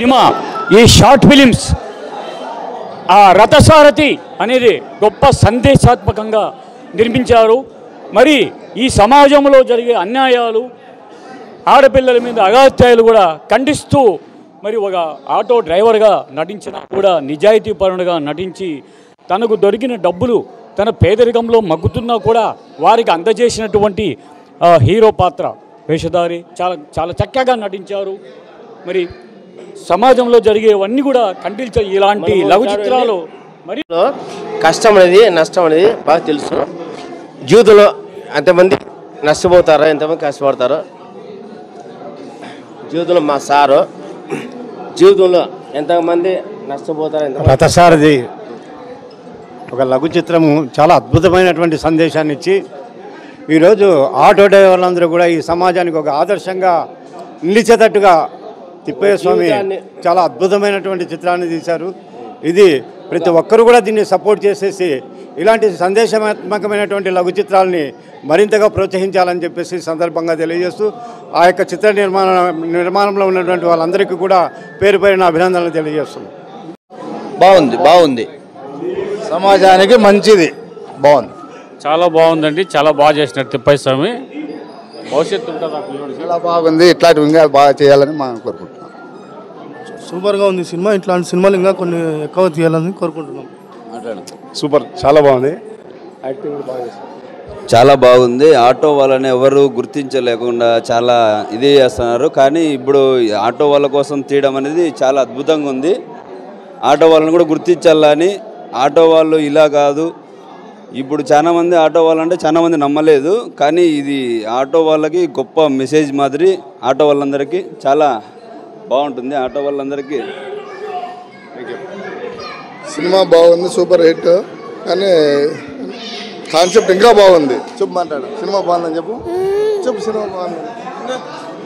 Cinema ఈ short films ఆ రథసారథి అనేది గొప్ప సందేశాత్మకంగా నిర్మించారు. మరి ఈ సమాజంలో జరిగే అన్యాయాలు, ఆడపిల్లల మీద అగాత్యాలు కూడా ఖండిస్తూ మరి ఒక ఆటో డ్రైవర్గా నటించినా కూడా నిజాయితీపరుడుగా నటించి తనకు దొరికిన డబ్బులు తన పేదరికంలో మగ్గుతున్నా కూడా వారికి అందజేసినటువంటి హీరో పాత్ర వేషధారి చాలా చాలా చక్కగా నటించారు. మరి సమాజంలో జరిగేవన్నీ కూడా ఖండించే ఇలాంటి లఘు చిత్రాలు మరి కష్టం అనేది నష్టం అనేది బాగా తెలుసు. జీవితంలో ఎంతమంది నష్టపోతారో ఎంతమంది కష్టపడతారో జీవితంలో మా సారు జీవితంలో ఎంతమంది నష్టపోతారో ఎంత. రథసారథి ఒక లఘు చిత్రము చాలా అద్భుతమైనటువంటి సందేశాన్ని ఇచ్చి ఈరోజు ఆటో డ్రైవర్లందరూ కూడా ఈ సమాజానికి ఒక ఆదర్శంగా నిలిచేటట్టుగా తిప్పయ్య స్వామి చాలా అద్భుతమైనటువంటి చిత్రాన్ని తీశారు. ఇది ప్రతి ఒక్కరు కూడా దీన్ని సపోర్ట్ చేసేసి ఇలాంటి సందేశాత్మకమైనటువంటి లఘు చిత్రాలని మరింతగా ప్రోత్సహించాలని చెప్పేసి సందర్భంగా తెలియజేస్తూ ఆ యొక్క చిత్ర నిర్మాణంలో ఉన్నటువంటి వాళ్ళందరికీ కూడా పేరు పేరున అభినందనలు తెలియజేస్తున్నాం. బాగుంది సమాజానికి మంచిది, బాగుంది, చాలా బాగుందండి. చాలా బాగా చేసినారు తిప్పయ్య స్వామి. భవిష్యత్తు ఉంటుంది ఆ పిల్లడికి. చాలా బాగుంది. ఇట్లాంటివి ఇంకా బాగా చేయాలని మనం కోరుకుంటున్నాం. సూపర్గా ఉంది సినిమా. ఇట్లాంటి సినిమాలు ఇంకా కొన్ని ఎక్కువ తీయాలని కోరుకుంటున్నాం. సూపర్, చాలా బాగుంది. యాక్టింగ్ కూడా బాగా చేశారు. చాలా బాగుంది. ఆటో వాళ్ళని ఎవరు గుర్తించలేకుండా చాలా ఇది చేస్తున్నారు. కానీ ఇప్పుడు ఆటో వాళ్ళ కోసం తీయడం అనేది చాలా అద్భుతంగా ఉంది. ఆటో వాళ్ళని కూడా గుర్తించాలని, ఆటో వాళ్ళు ఇలా కాదు, ఇప్పుడు చాలామంది ఆటో వాళ్ళంటే చాలామంది నమ్మలేదు. కానీ ఇది ఆటో వాళ్ళకి గొప్ప మెసేజ్ మాదిరి. ఆటో వాళ్ళందరికీ చాలా బాగుంటుంది. ఆటో వాళ్ళందరికీ సినిమా బాగుంది, సూపర్ హిట్. కానీ కాన్సెప్ట్ ఇంకా బాగుంది. చెప్పు మాట్లాడు. సినిమా బాగుందని చెప్పు సినిమా బాగుంది.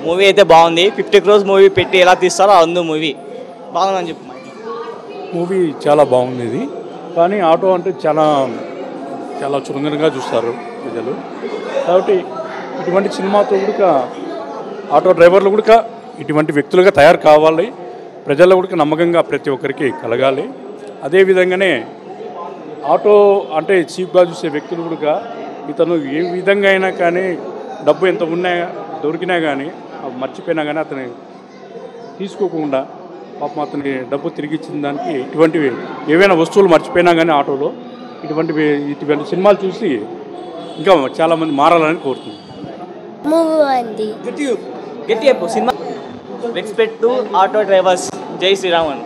మూవీ అయితే బాగుంది. 50 crores మూవీ పెట్టి ఎలా తీస్తారో అందు మూవీ బాగుందని చెప్పు. మూవీ చాలా బాగుంది. ఇది కానీ ఆటో అంటే చాలా చాలా చురుగ్గా చూస్తారు ప్రజలు. కాబట్టి ఇటువంటి సినిమాతో కూడా ఆటో డ్రైవర్లు కూడా ఇటువంటి వ్యక్తులుగా తయారు కావాలి. ప్రజల్లో కూడా నమ్మకంగా ప్రతి ఒక్కరికి కలగాలి. అదేవిధంగానే ఆటో అంటే చీప్గా చూసే వ్యక్తులు కూడా ఇతను ఏ విధంగా అయినా కానీ డబ్బు ఎంత ఉన్నా దొరికినా కానీ మర్చిపోయినా కానీ అతను తీసుకోకుండా పాపం అతని డబ్బు తిరిగి ఇచ్చిన దానికి ఇటువంటివి ఏవైనా వస్తువులు మర్చిపోయినా కానీ ఆటోలో ఇటువంటి సినిమాలు చూసి ఇంకా చాలామంది మారాలని కోరుతున్నాను. Cinema respect to auto drivers. జై శ్రీరామన్.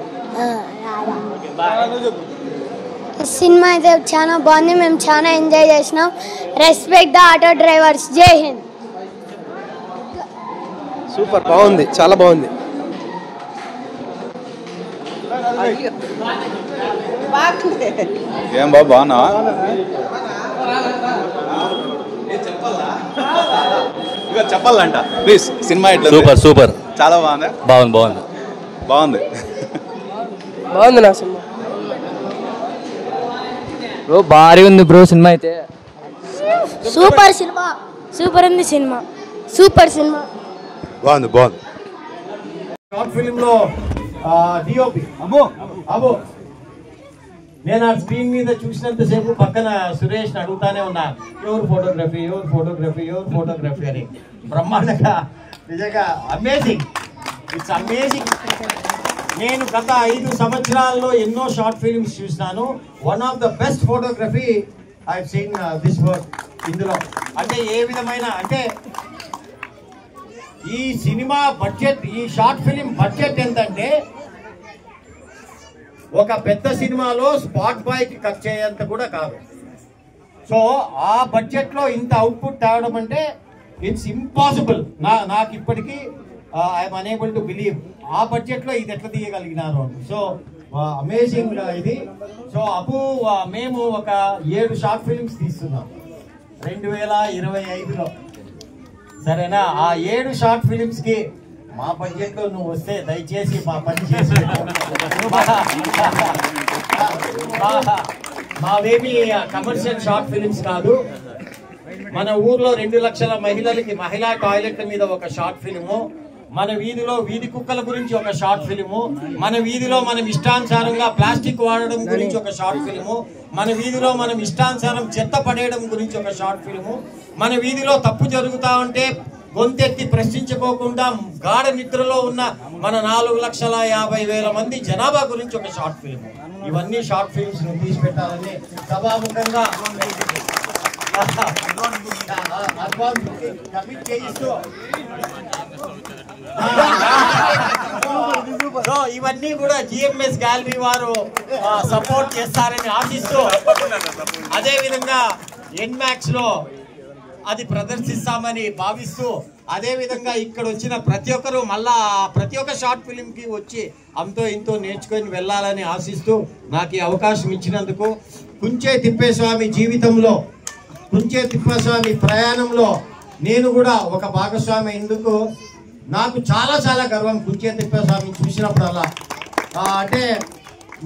సినిమా అయితే చాలా బాగుంది. మేము చాలా ఎంజాయ్ చేసినాం. Respect the auto drivers. జై హింద్. సూపర్, బాగుంది, చాలా బాగుంది. ఏం బాగున్నా చెప్పాలంట ప్లీజ్. సినిమా సూపర్ చాలా బాగుంది. బాగుంది నా సినిమా. బ్రో భారీ ఉంది బ్రో సినిమా అయితే. Super cinema. సూపర్ ఉంది సినిమా. Super cinema. బాగుంది. షార్ట్ ఫిల్మ్లో డిఓపి అబో నేను ఆ స్క్రీన్ మీద చూసినంతసేపు పక్కన సురేష్ని అడుగుతానే ఉన్నా, ఎవరు ఫోటోగ్రఫీ అని. బ్రహ్మాండంగా, నిజంగా అమేజింగ్. It's amazing. నేను గత 5 సంవత్సరాల్లో ఎన్నో షార్ట్ ఫిల్మ్స్ చూసినాను. One of the best photography I have seen this work. ఇందులో అంటే ఏ విధమైన అంటే ఈ సినిమా బడ్జెట్, ఈ షార్ట్ ఫిలిం బడ్జెట్ ఎంతంటే ఒక పెద్ద సినిమాలో స్పాట్ బాయ్కి ఖర్చు అయ్యేంత కూడా కాదు. సో ఆ బడ్జెట్లో ఇంత అవుట్పుట్ తేవడం అంటే ఇట్స్ ఇంపాసిబుల్. నాకు ఇప్పటికీ ఐఎమ్ అనేబుల్ టు బిలీవ్ ఆ బడ్జెట్లో ఇది ఎట్లా తీయగలిగినారు. సో అమేజింగ్ ఇది. సో అప్పు మేము ఒక 7 షార్ట్ ఫిల్మ్స్ తీస్తున్నాం 2025లో. సరేనా? ఆ 7 షార్ట్ ఫిలిమ్స్ కి మా బడ్జెట్ లో నువ్వు వస్తే దయచేసి మా పని చేసి మావేమి కమర్షియల్ షార్ట్ ఫిలిమ్స్ కాదు. మన ఊర్లో 2 లక్షల మహిళలకి మహిళా టాయిలెట్ల మీద ఒక షార్ట్ ఫిలిము, మన వీధిలో వీధి కుక్కల గురించి ఒక షార్ట్ ఫిలిము, మన వీధిలో మనం ఇష్టానుసారంగా ప్లాస్టిక్ వాడడం గురించి ఒక షార్ట్ ఫిలిము, మన వీధిలో మనం ఇష్టానుసారం చెత్త పడేయడం గురించి ఒక షార్ట్ ఫిలిము, మన వీధిలో తప్పు జరుగుతా ఉంటే గొంతెత్తి ప్రశ్నించుకోకుండా గాఢ నిద్రలో ఉన్న మన 4,50,000 మంది జనాభా గురించి ఒక షార్ట్ ఫిల్మ్. ఇవన్నీ షార్ట్ ఫిల్మ్స్ తీసి పెట్టాలని సభాముఖంగా కమిట్ చేయిస్తూ ఇవన్నీ కూడా జిఎంఎస్ గ్యాలరీ వారు సపోర్ట్ చేస్తారని ఆశిస్తూ, అదే విధంగా ఎన్మాక్స్ లో అది ప్రదర్శిస్తామని భావిస్తూ, అదే విధంగా ఇక్కడ వచ్చిన ప్రతి ఒక్కరు మళ్ళా ప్రతి ఒక్క షార్ట్ ఫిలిం కి వచ్చి అంతో ఇంతో నేర్చుకొని వెళ్ళాలని ఆశిస్తూ నాకు ఈ అవకాశం ఇచ్చినందుకు, కుంచే తిప్పేస్వామి జీవితంలో, కుంచే తిప్పేస్వామి ప్రయాణంలో నేను కూడా ఒక భాగస్వామి ఎందుకు నాకు చాలా చాలా గర్వం. కుంచే తిప్పేస్వామిని చూసినప్పుడల్లా అంటే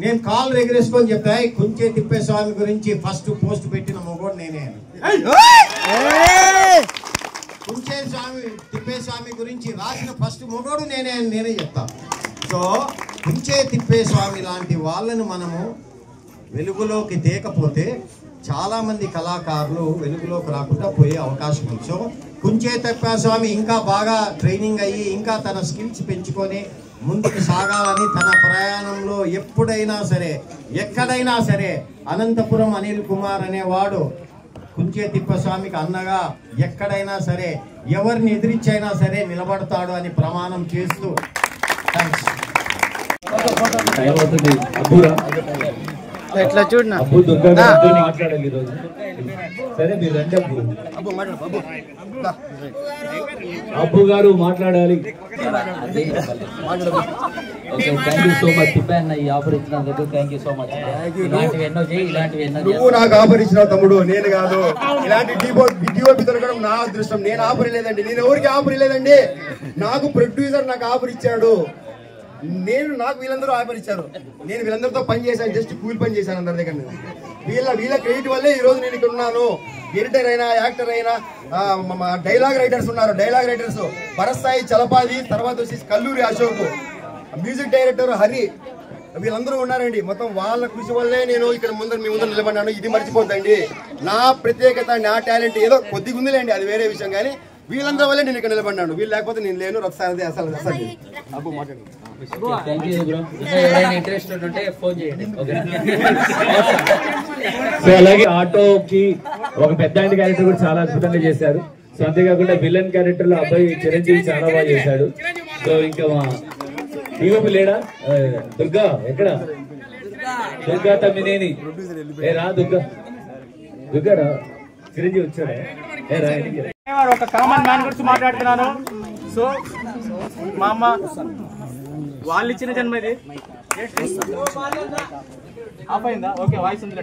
నేను కాళ్ళు ఎగరేసుకొని చెప్తాయి, కుంచే తిప్పేస్వామి గురించి ఫస్ట్ పోస్ట్ పెట్టిన మొగోడు నేనే. కుంచే తిప్పేస్వామి గురించి రాసిన ఫస్ట్ మొగోడు నేనే చెప్తా. సో కుంచే తిప్పేస్వామి లాంటి వాళ్ళను మనము వెలుగులోకి తేకపోతే చాలా మంది కళాకారులు వెలుగులోకి రాకుండా పోయే అవకాశం ఉంది. సో కుంచే తిప్పేస్వామి ఇంకా బాగా ట్రైనింగ్ అయ్యి ఇంకా తన స్కిల్స్ పెంచుకొని ముందుకు సాగాలని తన ప్రయాణంలో ఎప్పుడైనా సరే ఎక్కడైనా సరే అనంతపురం అనిల్ కుమార్ అనేవాడు కుంచే తిప్పస్వామికి అన్నగా ఎక్కడైనా సరే ఎవరిని ఎదిరించైనా సరే నిలబడతాడు అని ప్రమాణం చేస్తూ ఎట్లా చూడనా మాట్లాడాలి ఈరోజు. సరే మీరు రండి అబ్బు గారు మాట్లాడాలి. Thank you so much Thippanna, ఈ ఆఫర్ ఇచ్చినందుకు థ్యాంక్ యూ సో మచ్. ఇలాంటివి ఎన్నో చేయి, ఇలాంటివి ఎన్నో. నువ్వు నాకు ఆఫర్ ఇచ్చినావు తమ్ముడు, నేను కాదు. ఇలాంటి డిఓపి దొరకడం నా అదృష్టం. నేను ఆఫర్ లేదండి, నేను ఎవరికి ఆఫర్ లేదండి. నాకు ప్రొడ్యూసర్ నాకు ఆఫర్ ఇచ్చాడు, నాకు వీళ్ళందరూ ఆఫర్ ఇచ్చారు. నేను వీళ్ళందరితో పని చేశాను, జస్ట్ కూల్ పని చేశాను అందరి దగ్గర. వీళ్ళ క్రెడిట్ వల్లే ఈ రోజు నేను ఇక్కడ ఉన్నాను. ఎడిటర్ అయినా, యాక్టర్ అయినా, డైలాగ్ రైటర్స్ ఉన్నారు. డైలాగ్ రైటర్స్ పరస్థాయి చలపాది, తర్వాత వచ్చేసి కల్లూరి అశోక్, మ్యూజిక్ డైరెక్టర్ హరి, వీళ్ళందరూ ఉన్నారండి. మొత్తం వాళ్ళ కృషి వల్లే నేను ఇక్కడ మీ ముందర నిలబడినాను. ఇది మర్చిపోద్దండి. నా ప్రత్యేకత, నా టాలెంట్ ఏదో కొద్దిగా ఉందిలేండి, అది వేరే విషయం. కానీ వీళ్ళందరూ వల్లే నేను ఇక్కడ నిలబడినాను. వీళ్ళు లేకపోతే నేను లేను. రత్సారది అసలు అబ్బు మాట్లాడు. సో అలాగే ఆటోకి ఒక పెద్ద క్యారెక్టర్ కూడా చాలా అద్భుతంగా చేశారు. సో అంతేకాకుండా విలన్ క్యారెక్టర్ లో అబ్బాయి చిరంజీవి చాలా బాగా చేశాడు. సో ఇంకా మా టీవీ లేడా దుర్గా, ఎక్కడ దుర్గా తమ్మినేని, ఏ రా దుర్గా, దుర్గా రా, చిరంజీవి వచ్చాడా, ఏ రా. ఒక కామన్ మ్యాన్ గురించి మాట్లాడుతున్నాను. సో మా అమ్మ వాళ్ళు ఇచ్చిన జన్మ ఇది. ఆఫ్ అయిందా? ఓకే, వాయిస్ ఉంది.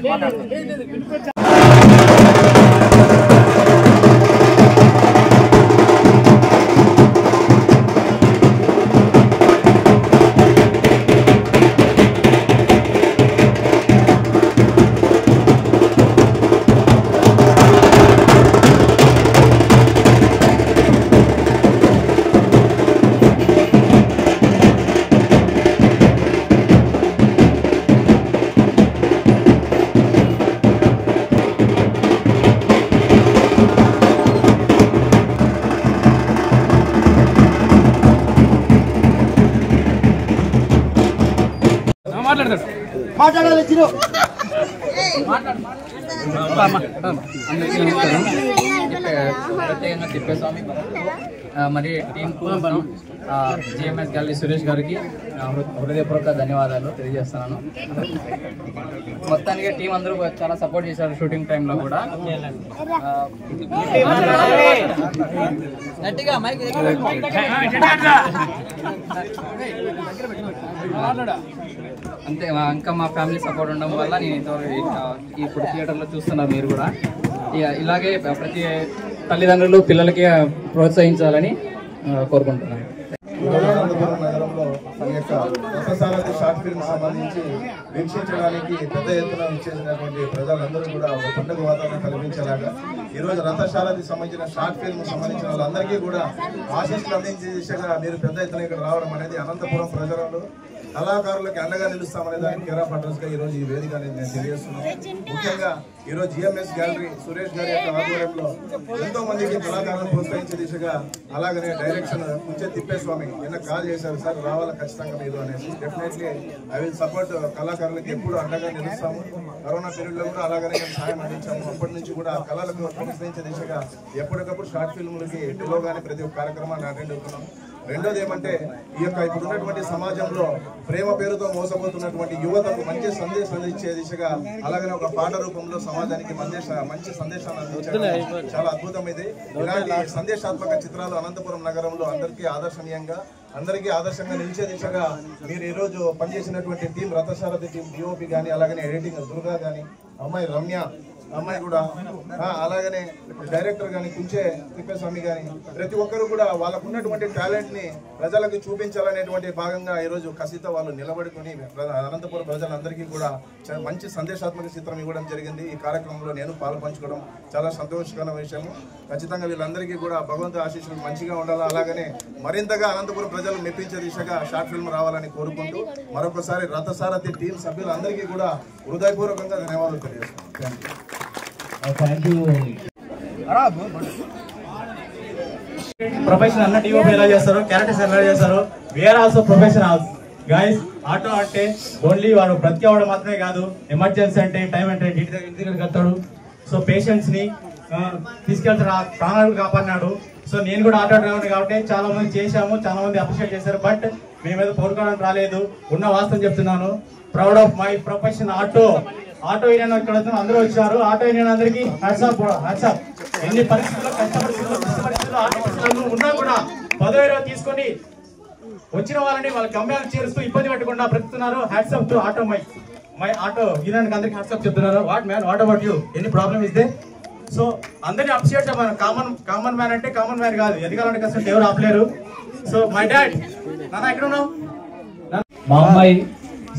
మాట్లాడాలి చిరు. ప్రత్యేకంగా తిప్పేస్వామి మరి టీం జిఎంఎస్ గ్యాలరీ సురేష్ గారికి హృదయపూర్వక ధన్యవాదాలు తెలియజేస్తున్నాను. మొత్తానికి టీం అందరూ చాలా సపోర్ట్ చేశారు షూటింగ్ టైంలో కూడా. అంతే, ఇంకా మా ఫ్యామిలీ సపోర్ట్ ఉండడం వల్ల నేను ఇప్పుడు థియేటర్లో చూస్తున్నారు మీరు కూడా. ఇలాగే ప్రతి తల్లిదండ్రులు పిల్లలకి ప్రోత్సహించాలని కోరుకుంటున్నాను. నగరంలో యొక్క రథసారథి షార్ట్ ఫిల్మ్ సంబంధించి వీక్షించడానికి పెద్ద ఎత్తున ఇచ్చేసినటువంటి ప్రజలందరూ కూడా ఒక పండుగ వాతావరణం కల్పించేలాగా ఈరోజు రథసారథి సంబంధించిన షార్ట్ ఫిల్మ్ సంబంధించిన వాళ్ళందరికీ కూడా ఆశీస్సులు అందించే దిశగా మీరు పెద్ద ఎత్తున ఇక్కడ రావడం అనేది అనంతపురం ప్రజలలో కళాకారులకు అండగా నిలుస్తామనే దానికి కేరా పట్రస్గా ఈరోజు ఈ వేదిక అనేది నేను తెలియజేస్తున్నాను. ముఖ్యంగా ఈరోజు జిఎంఎస్ గ్యాలరీ సురేష్ గారి యొక్క ఆధ్వర్యంలో ఎంతో మందికి కళాకారులను ప్రోత్సహించే దిశగా అలాగనే డైరెక్షన్ కుంచె తిప్పేస్వామి నిన్న కాల్ చేశారు, సార్ రావాలా ఖచ్చితంగా మీరు అనేసి. Definitely I will support. కళాకారులకు ఎప్పుడు అండగా నిలుస్తాము. కరోనా పీరియడ్లో కూడా అలాగనే మేము సాయం అందించాము. అప్పటి నుంచి కూడా కళలకు ప్రోత్సహించే దిశగా ఎప్పటికప్పుడు షార్ట్ ఫిల్మ్లకి పిలువగానే ప్రతి ఒక్క కార్యక్రమాన్ని అటెండ్ అవుతున్నాము. రెండోది ఏమంటే ఈ యొక్క ఇప్పుడు ఉన్నటువంటి సమాజంలో ప్రేమ పేరుతో మోసపోతున్నటువంటి యువతకు మంచి సందేశాలు ఇచ్చే దిశగా అలాగనే ఒక పాట రూపంలో సమాజానికి మంచి సందేశాన్ని అందించడం చాలా అద్భుతమైంది. ఇలాంటి సందేశాత్మక చిత్రాలు అనంతపురం నగరంలో అందరికీ ఆదర్శంగా నిలిచే దిశగా మీరు ఈరోజు పనిచేసినటువంటి టీం రథసారథి టీం డిఓపి కానీ అలాగనే ఎడిటింగ్ దుర్గా కానీ అమ్మాయి రమ్య అమ్మాయి కూడా అలాగనే డైరెక్టర్ కానీ కుంచే తిప్పేస్వామి కానీ ప్రతి ఒక్కరు కూడా వాళ్ళకు ఉన్నటువంటి టాలెంట్ ని ప్రజలకు చూపించాలనేటువంటి భాగంగా ఈరోజు కసితో వాళ్ళు నిలబడుకుని అనంతపురం ప్రజలందరికీ కూడా మంచి సందేశాత్మక చిత్రం ఇవ్వడం జరిగింది. ఈ కార్యక్రమంలో నేను పాల్పంచుకోవడం చాలా సంతోషకరమైన విషయం. ఖచ్చితంగా వీళ్ళందరికీ కూడా భగవంతు ఆశీస్సులు మంచిగా ఉండాలా, అలాగనే మరింతగా అనంతపురం ప్రజలు మెప్పించే దిశగా షార్ట్ ఫిల్మ్ రావాలని కోరుకుంటూ మరొకసారి రథసారథి టీం సభ్యులందరికీ కూడా హృదయపూర్వకంగా ధన్యవాదాలు తెలియజేస్తున్నాను. ప్రొఫెషన్ అన్న టీవీ ఎలా చేస్తారు, క్యారెక్టర్స్ ఎలా చేస్తారు, where also professionals guys. Auto అంటే ఓన్లీ వాడు బ్రతికి అవ్వడం మాత్రమే కాదు, ఎమర్జెన్సీ అంటే టైం అంటే ఇంటి దగ్గరికి వెళ్తాడు. సో పేషెంట్స్ ని తీసుకెళ్తాడు, ప్రాణాలు కాపాడినాడు. సో నేను కూడా ఆటో డ్రైవర్ కాబట్టి చాలా మంది చేశాము, చాలా మంది అప్రిషియేట్ చేశారు. బట్ మేమేదో కోరుకోవడానికి రాలేదు, ఉన్న వాస్తవం చెప్తున్నాను. Proud of my profession auto union ఇక్కడ అందరూ వచ్చారు. ఆటో యూనియన్ అందరికీ హ్యాట్సాప్. ఎన్ని పరిస్థితుల్లో కష్టపరిస్థితుల్లో ఉన్నా కూడా 10,000 తీసుకొని వచ్చిన వాళ్ళని వాళ్ళ గమ్యాలు చేరుస్తూ ఇబ్బంది పెట్టకుండా బ్రతుకుతున్నారు. Hats off to auto my auto union అందరికి హ్యాట్సాప్ చెప్తున్నారు. What about you, any problem is they? So అందరినీ అప్రిషియేట్ చేయమని. కామన్ మ్యాన్ అంటే కామన్ మ్యాన్ కాదు, ఎదగాలంటే కష్టం ఎవరు ఆపలేరు. సో మై డాడ్ నాన్న ఎక్కడ ఉన్నావు? మా అమ్మాయి.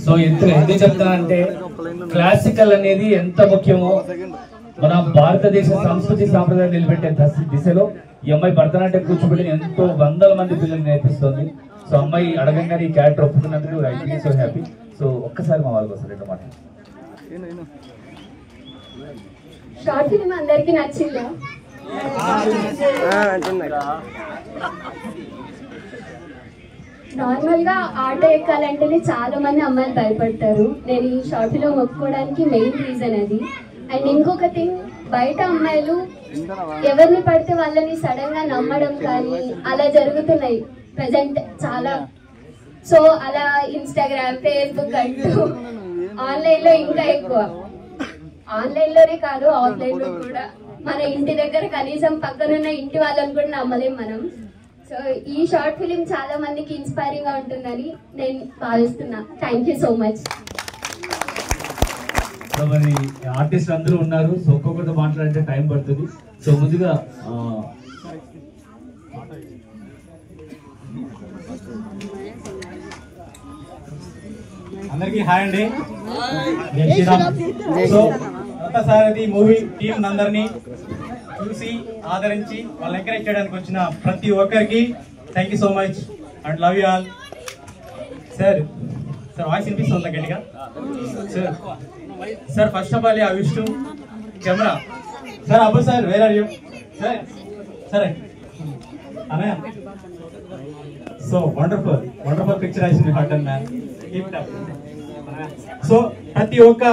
సో ఎందుకు చెప్తానంటే క్లాసికల్ అనేది ఎంత ముఖ్యమో మన భారతదేశ సంస్కృతి సాంప్రదాయం నిలబెట్టే దిశలో ఈ అమ్మాయి భరతనాట్యం కూర్చోబెట్టి ఎంతో వందల మంది పిల్లలు నేర్పిస్తుంది. సో అమ్మాయి అడగంగానే ఈ క్యారెక్టర్ ఒప్పుకున్నందుకు I feel so happy. So ఒక్కసారి మా వాళ్ళకి వస్తారు రెండు మాటలు. షార్ట్ ఫిల్మ్ అందరికి నచ్చిందా? నార్మల్ గా ఆటో ఎక్కాలంటేనే చాలా మంది అమ్మాయిలు భయపడతారు. నేను ఈ షార్ట్ ఫిల్మ్ ఒప్పుకోవడానికి మెయిన్ రీజన్ అది. అండ్ ఇంకొక థింగ్, బయట అమ్మాయిలు ఎవరిని పడితే వాళ్ళని సడన్ గా నమ్మడం కానీ అలా జరుగుతున్నాయి ప్రజెంట్ చాలా. సో అలా ఇన్స్టాగ్రామ్, ఫేస్బుక్ అంటూ ఆన్లైన్ లో ఇంకా ఎక్కువ. ఆన్లైన్ లోనే కాదు, ఆఫ్లైన్ లో కూడా. మన ఇంటి దగ్గర కనీసం పక్కనున్న ఇంటి వాళ్ళని కూడా నమ్మలేం మనం. సో ఈ షార్ట్ ఫిలిం చాలా మందికి ఇన్స్పైరింగ్ గా ఉంటుందని నేను భావిస్తున్నా. Thank you so much. So మరి ఆర్టిస్ట్ అందరూ ఉన్నారు. సో ఒక్కొక్కరితో మాట్లాడితే టైం పడుతుంది. సో ముందుగా అందరికీ హాయ్ అండి. జై Sriram. So Rathasarathi movie team అందరినీ చూసి ఆదరించి వాళ్ళని ఎంకరేజ్ చేయడానికి వచ్చిన ప్రతి ఒక్కరికి thank you so much and love you all. Sir voice వినిపిస్తుందా గట్టిగా? Sir first of all I wish to camera sir Abbu sir, where are you sir? సరే అన్నయ్య. So wonderful picturization you have done man. Keep it up. So ప్రతి ఒక్క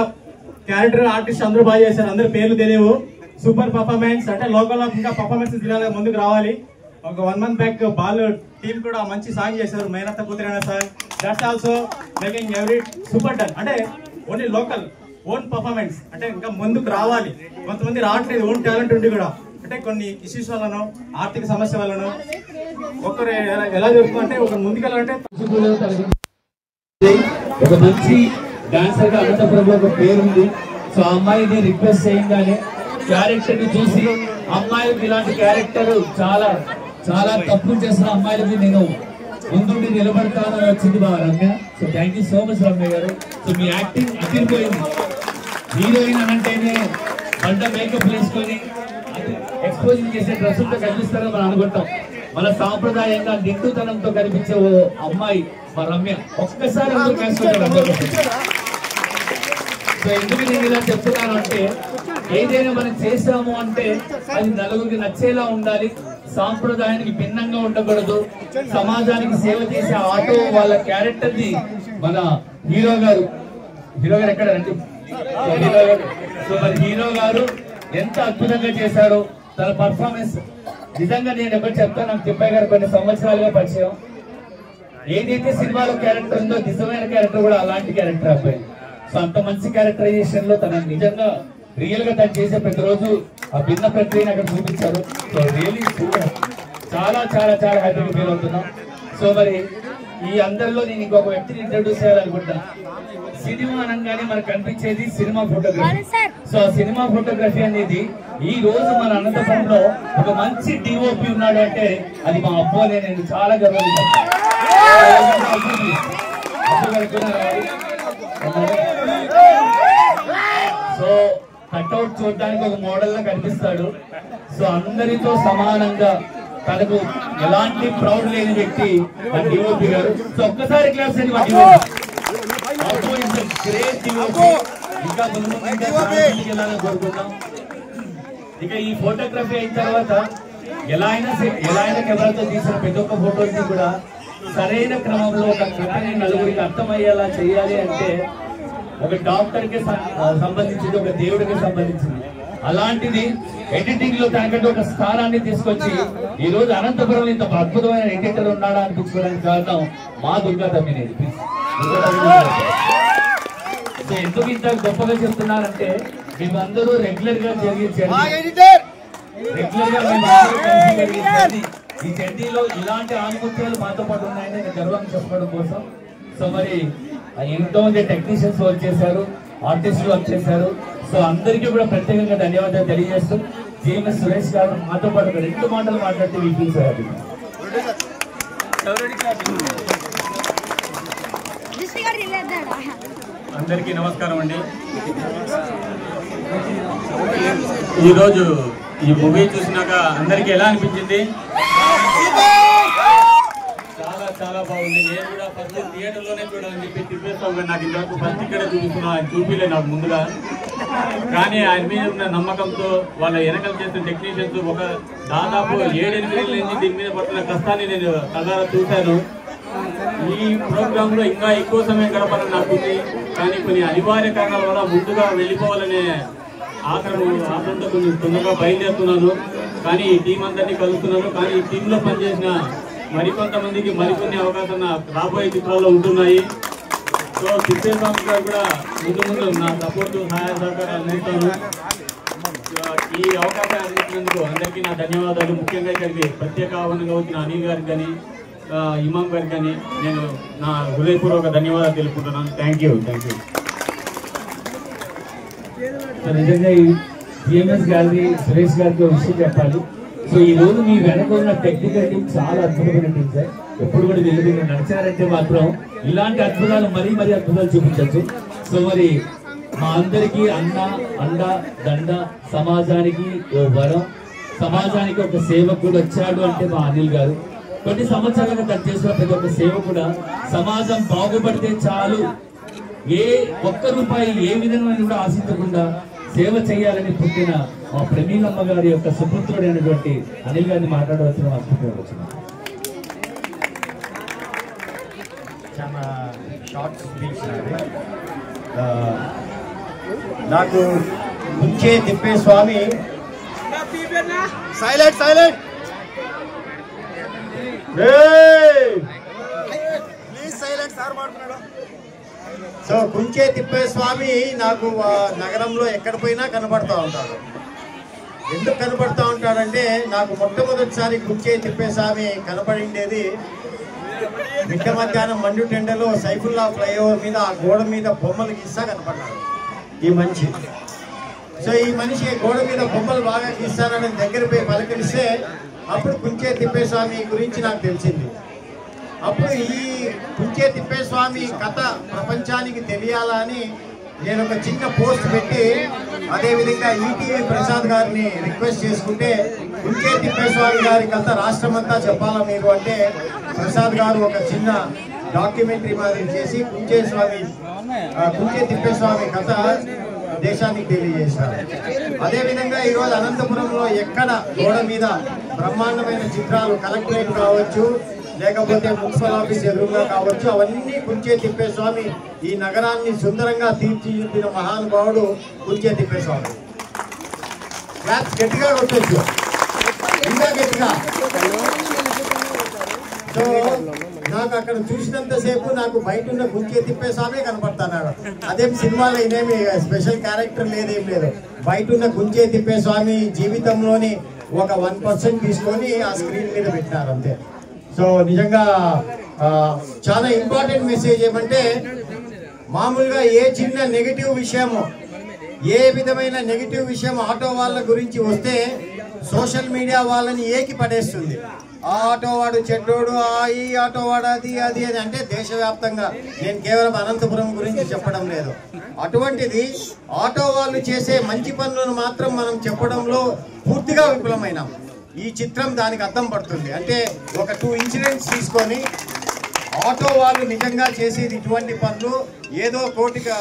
character artist అందరూ బాగా చేశారు. అందరూ పేర్లు తెలియవు. Super performance. అంటే లోకల్ ఇంకా పర్ఫార్మెన్స్ ముందుకు రావాలి. ఒక 1 month బ్యాక్ బాల్ టీం కూడా మంచి సాంగ్ చేశారు, మేనత్త కూతురైన song. That's also making every super done. అంటే ఓన్లీ లోకల్ ఓన్ పర్ఫార్మెన్స్, అంటే ఇంకా ముందుకు రావాలి. కొంతమంది రావట్లేదు ఓన్ టాలెంట్ ఉండి కూడా. అంటే కొన్ని ఇష్యూస్ వల్లనో ఆర్థిక సమస్య వల్లనో ఒకరు ఎలా జరుగుతుందంటే ఒక ముందుకెళ్ళాలంటే ఒక మంచి డాన్సర్ గా అనంతపురంలో ఒక పేరు ఉంది. సో అమ్మాయిని రిక్వెస్ట్ చేయగానే క్యారెక్టర్ ని చూసి అమ్మాయిలకు ఇలాంటి క్యారెక్టర్ చాలా చాలా తప్పులు చేసిన అమ్మాయిలకి నేను ముందుండి నిలబడతానని వచ్చింది మా Ramya. So thank you so much Ramya గారు. సో మీ యాక్టింగ్ అదిరిపోయింది. హీరోయిన్ అంటేనే పంట మేకప్ వేసుకొని ఎక్స్పోజింగ్ చేసే డ్రెస్సులతో కనిపిస్తారని మనం అనుకుంటాం. మన సాంప్రదాయంగా నిండుతనంతో కనిపించే ఓ అమ్మాయి మా రమ్య. ఒక్కసారి సో ఎందుకు నేను ఇలా చెప్తున్నాను అంటే, ఏదైనా మనం చేసాము అంటే అది నలుగురికి నచ్చేలా ఉండాలి, సాంప్రదాయానికి భిన్నంగా ఉండకూడదు, సమాజానికి సేవ చేసే ఆటో వాళ్ళ క్యారెక్టర్ ని మన హీరో గారు ఎక్కడ రండి హీరో గారు. సో మరి హీరో గారు ఎంత అద్భుతంగా చేశారో తన పర్ఫార్మెన్స్. నిజంగా నేను ఎప్పుడు చెప్తాను, నాకు తిప్పయ్య గారు కొన్ని సంవత్సరాలుగా పరిచయం. ఏదైతే సినిమాలో క్యారెక్టర్ ఉందో నిజమైన క్యారెక్టర్ కూడా అలాంటి క్యారెక్టర్ అబ్బాయి. సో అంత మంచి క్యారెక్టరైజేషన్ లో తన నిజంగా రియల్ గా తను చేసే ప్రతిరోజు ఆ భిన్న ప్రక్రియను అక్కడ చూపించారు. So really super. చాలా చాలా చాలా హ్యాపీగా ఫీల్ అవుతున్నాం. సో మరి ఈ అందరిలో నేను ఇంకొక వ్యక్తిని ఇంట్రడ్యూస్ చేయాలనుకుంటున్నాను. సినిమా అనగానే మనకు కనిపించేది సినిమా ఫోటోగ్రఫీ. సో ఆ సినిమా ఫోటోగ్రఫీ అనేది ఈ రోజు మన అనంతపురంలో ఒక మంచి డిఓపి ఉన్నాడు అంటే అది మా అబ్బోనే. నేను చాలా గర్వపడుతున్నాను. సో కట్అవుట్ చూడడానికి ఒక మోడల్ లా కనిపిస్తాడు. సో అందరితో సమానంగా తనకు ఎలాంటి ప్రౌడ్ లేని వ్యక్తి మా డిఓపి గారు. సో ఒక్కసారి క్లాస్ అని మా డిఓపి. Great DOP. ఇంకా ముందు కోరుకుంటాం. ఇక ఈ ఫోటోగ్రఫీ అయిన తర్వాత ఎలా అయినా కెమెరాతో తీసిన ప్రతి ఒక్క ఫోటోని కూడా సరైన క్రమంలో ఒక కథని నలుగురికి అర్థమయ్యేలా చేయాలి అంటే ఒక డాక్టర్ కి సంబంధించింది, ఒక దేవుడికి సంబంధించింది. అలాంటిది ఎడిటింగ్ లో తనకంటే ఒక స్థానాన్ని తీసుకొచ్చి ఈ రోజు అనంతపురం ఇంత అద్భుతమైన ఎడిటర్ ఉన్నాడా అనిపించుకోవడానికి కారణం మా దుర్గా తమ్మినేది. సో ఎందుకు ఇంత గొప్పగా చెప్తున్నారంటే మేమందరూ రెగ్యులర్ గా ఈ జర్నీలో ఇలాంటి ఆనుమత్యాలు మాతో పాటు ఉన్నాయని నేను గర్వంగా చెప్పడం కోసం. సో మరి ఎంతో మంది టెక్నీషియన్స్ వర్క్ చేశారు, ఆర్టిస్టులు వర్క్ చేశారు. సో అందరికీ కూడా ప్రత్యేకంగా ధన్యవాదాలు తెలియజేస్తూ జిఎంఎస్ సురేష్ గారు మాతో పాటు 2 మాటలు మాట్లాడితే వీటికి సార్. అందరికీ నమస్కారం అండి. ఈరోజు ఈ మూవీ చూసినాక అందరికీ ఎలా అనిపించింది? చాలా చాలా బాగుంది. నేను కూడా ఫస్ట్ థియేటర్లోనే చూడాలని చెప్పి తిప్పేస్తాం, నాకు ఇంతవరకు ఫస్ట్ ఇక్కడే చూపిస్తున్నా. ఆయన చూపిలే నాకు ముందుగా, కానీ ఆయన మీద ఉన్న నమ్మకంతో వాళ్ళ వెనకలు చేసిన టెక్నీషియన్స్ ఒక దాదాపు 7-8 నెలల నుంచి దీని మీద పడుతున్న కష్టాన్ని నేను కళ్ళారా చూశాను. ఈ ప్రోగ్రామ్ లో ఇంకా ఎక్కువ సమయం గడపాలని నాకుంది, కానీ కొన్ని అనివార్య కారణాల వల్ల ముందుగా వెళ్ళిపోవాలనే ఆఖరంతో కొంచెం తొందరగా బయలుదేరుతున్నాను. కానీ ఈ టీం అందరినీ కలుస్తున్నాను. కానీ ఈ టీంలో పనిచేసిన మరికొంతమందికి మరికొన్ని అవకాశాలు రాబోయే చిత్రాల్లో ఉంటున్నాయి. సో తిప్పేస్వామి గారు కూడా ముందు నా సపోర్టు సహాయ సహకారాలు అందిస్తాను. ఈ అవకాశాలు అందించినందుకు అందరికీ నా ధన్యవాదాలు. ముఖ్యంగా ఇక్కడికి ప్రత్యేక ఆహ్వానంగా వచ్చిన అనిల్ గారికి కానీ ఇమాం గారికి కానీ నేను నా హృదయపూర్వక ధన్యవాదాలు తెలుపుకుంటున్నాను. Thank you. నిజంగా ఈ జిఎంఎస్ గారి సురేష్ గారికి ఒక విషయం చెప్పాలి. సో ఈ రోజు మీ వెనక ఉన్న టెక్నికల్ టీం చాలా అద్భుతమైన టీం సార్. ఎప్పుడు కూడా వెళ్ళి నడిచారంటే మాత్రం ఇలాంటి అద్భుతాలు మరీ అద్భుతాలు చూపించవచ్చు. సో మరి మా అందరికీ అండ దండ, సమాజానికి ఓ వరం, సమాజానికి ఒక సేవకుడు వచ్చాడు అంటే మా అనిల్ గారు. కొన్ని సంవత్సరాలుగా తను చేసిన ప్రతి ఒక్క సేవ కూడా సమాజం బాగుపడితే చాలు, ఏ ఒక్క రూపాయి ఏ విధంగా కూడా ఆశించకుండా సేవ చేయాలని పుట్టిన మా ప్రమీలమ్మ గారి యొక్క సుపుత్రుడు అయినటువంటి అనిల్ గారిని మాట్లాడవచ్చిన వచ్చిన చాలా షార్ట్ స్పీచ్. నాకు ముంచే తిప్పేస్వామి సైలెంట్ సో కుంచే తిప్పేస్వామి నాకు నగరంలో ఎక్కడ పోయినా కనబడతా ఉంటాడు. ఎందుకు కనబడతా ఉంటాడంటే నాకు మొట్టమొదటిసారి కుంచే తిప్పేస్వామి కనబడిండేది మిట్ట మధ్యాహ్నం మండు టెండలో సైఫుల్లా ఫ్లైఓవర్ మీద ఆ గోడ మీద బొమ్మలు గీస్తా కనపడ్డాడు ఈ మనిషి. సో ఈ మనిషి గోడ మీద బొమ్మలు బాగా గీస్తానని దగ్గర పోయి పలకరిస్తే అప్పుడు కుంచే తిప్పేస్వామి గురించి నాకు తెలిసింది. అప్పుడు ఈ కుంచే తిప్పేస్వామి కథ ప్రపంచానికి తెలియాలని నేను ఒక చిన్న పోస్ట్ పెట్టి అదేవిధంగా ఈటీవీ ప్రసాద్ గారిని రిక్వెస్ట్ చేసుకుంటే కుంచే తిప్పేస్వామి గారి కథ రాష్ట్రమంతా చెప్పాలా మీరు అంటే ప్రసాద్ గారు ఒక చిన్న డాక్యుమెంటరీ మాదిరి చేసి కుంచే తిప్పేస్వామి కథ దేశానికి తెలియజేశారు. అదేవిధంగా ఈరోజు అనంతపురంలో ఎక్కడ గోడ మీద బ్రహ్మాండమైన చిత్రాలు కలెక్టరేట్ కావచ్చు, లేకపోతే మున్సిపల్ ఆఫీస్ ఎదురుగా కావచ్చు, అవన్నీ కుంచే తిప్పేస్వామి ఈ నగరాన్ని సుందరంగా తీర్చిదిద్దిన మహానుభావుడు కుంచే తిప్పేస్వామి. క్లాప్స్ గట్టిగా కొట్టొచ్చు, ఇంకా గట్టిగా. సో నాకు అక్కడ చూసినంతసేపు నాకు బయట ఉన్న కుంచే తిప్పేస్వామి కనపడుతున్నాడు. అదేం సినిమాలో ఇదేమి స్పెషల్ క్యారెక్టర్ లేదేం లేదు. బయట ఉన్న కుంచే తిప్పేస్వామి జీవితంలోని ఒక 1% తీసుకొని ఆ స్క్రీన్ మీద పెట్టినారు అంతే. సో నిజంగా చాలా ఇంపార్టెంట్ మెసేజ్ ఏమంటే, మామూలుగా ఏ చిన్న నెగిటివ్ విషయము, ఏ విధమైన నెగిటివ్ విషయం ఆటో వాళ్ళ గురించి వస్తే సోషల్ మీడియా వాళ్ళని ఏకి పడేస్తుంది. ఆ ఆటో వాడు చెడ్డోడు, ఈ ఆటో వాడు అది అది అని అంటే దేశవ్యాప్తంగా, నేను కేవలం అనంతపురం గురించి చెప్పడం లేదు. అటువంటిది ఆటో వాళ్ళు చేసే మంచి పనులను మాత్రం మనం చెప్పడంలో పూర్తిగా విఫలమైనాం. ఈ చిత్రం దానికి అర్థం పడుతుంది. అంటే ఒక 2 ఇన్సిడెంట్స్ తీసుకొని ఆటో వాళ్ళు నిజంగా చేసేది ఇటువంటి పనులు, ఏదో కోటికి